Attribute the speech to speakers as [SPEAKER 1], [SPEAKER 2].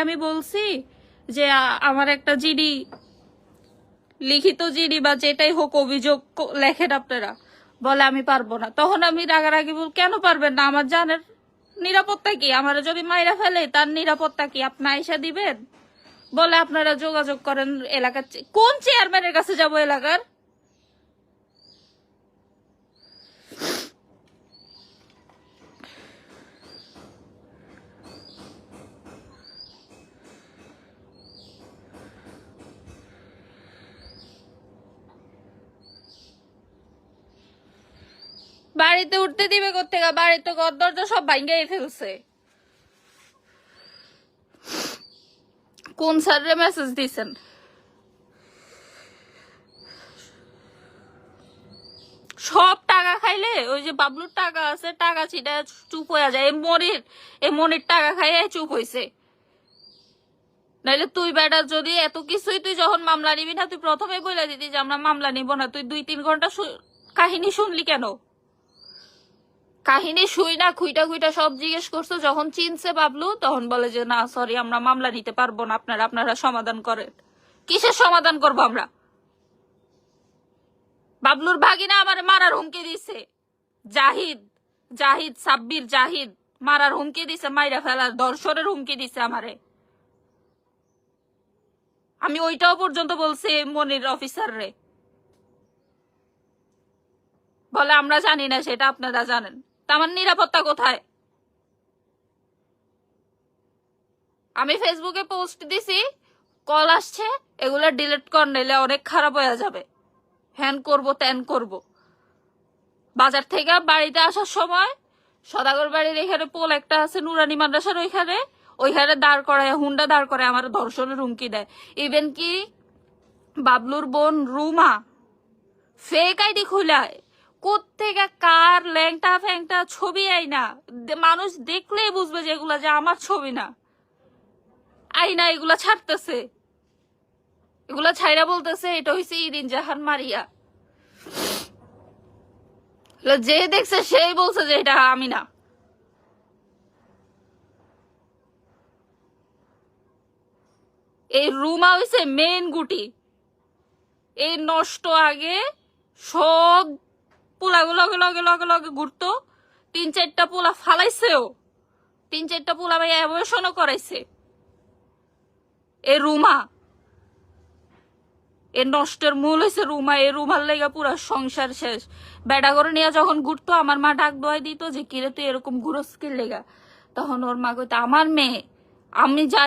[SPEAKER 1] আমি বলছি যে আমার একটা জিডি, লিখিত জিডি বা যেটাই হোক অভিযোগ লেখেন আপনারা। বলে আমি পারবো না। তখন আমি রাগারাগি বল, কেন পারবেন না? আমার জানের নিরাপত্তা কি? আমার যদি মাইরা ফেলে তার নিরাপত্তা কি আপনি আইসা দিবেন? বলে আপনারা যোগাযোগ করেন এলাকার। কোন চেয়ারম্যানের কাছে যাব এলাকার? বাড়িতে উঠতে দিবে কোথেকে? বাড়িতে ঘর দরজা সব ভাঙ্গাই ফেলছে। কোন স্যারে মেসেজ দিছেন? সব টাকা খাইলে ওই যে বাবলুর টাকা আছে, টাকা ছিটা চুপ হয়ে যায়। এই মনির টাকা খাইয়ে চুপ হয়েছে। নাইলে তুই বেটা যদি এত কিছুই, তুই যখন মামলা নিবি না, তুই প্রথমে বলে দিতি যে আমরা মামলা নিব না। তুই 2-3 ঘন্টা কাহিনী শুনলি কেন? কাহিনী শুই না খুইটা খুইটা সব জিজ্ঞেস করছো। যখন চিনছে বাবলু তখন বলে যে না সরি, আমরা মামলা নিতে পারবো না, আপনারা সমাধান করেন। কিসের সমাধান করবো আমরা? বাবলুর ভাগিনা আমার মারার হুমকি দিছে। জাহিদ সাব্বির জাহিদ মারার হুমকি দিছে, মাইরা ফেলার ধর্ষণের হুমকি দিছে আমারে। আমি ওইটাও পর্যন্ত বলছি মনির অফিসার রে। বলে আমরা জানি না, সেটা আপনারা জানেন। তা আমার নিরাপত্তা কোথায়? আমি ফেসবুকে পোস্ট দিছি, কল আসছে, এগুলো ডিলিট কর নিলে অনেক খারাপ হয়ে যাবে। হ্যান করব ত্যান করব। বাজার থেকে বাড়িতে আসার সময় সদাগর বাড়ির এখানে পোল একটা আছে নুরানি মাদ্রাসার ওইখানে দাঁড় করায়, হুন্ডা দাঁড় করায় আমার ধর্ষণের হুমকি দেয়। ইভেন কি বাবলুর বোন রুমা ফেক আইডি খুলায়, কোত্থেকে কার ল্যাংটা ফ্যাংটা ছবি আইনা, মানুষ দেখলেই বুঝবে যে এগুলা যে আমার ছবি না, আইনা এগুলা ছাড়তেছে। এগুলা ছাইরা বলতেছে এটা হইছে ইরিন জাহান মারিয়া। যে দেখছে সেই বলছে যে এটা আমি না। এই রুমা হইছে মেন গুটি। এই নষ্ট আগে সব পোলাগুলো লগে লগে লগে লগে ঘুরতো। 3-4টা পোলা ফালাইছেও, 3-4টা পোলা ভাই অ্যাবর্শনও করাইছে। এই রুমা, এর নষ্টের মূল হয়েছে রুমা। এই রুমার লেগে পুরা সংসার শেষ। বেড়া করে নিয়ে যখন ঘুরতো আমার মা ডাক দোয়াই দিত যে কিরে তুই এরকম ঘুরস কি লেগা, তখন ওর মা কইতো আমার মেয়ে, আমি যাই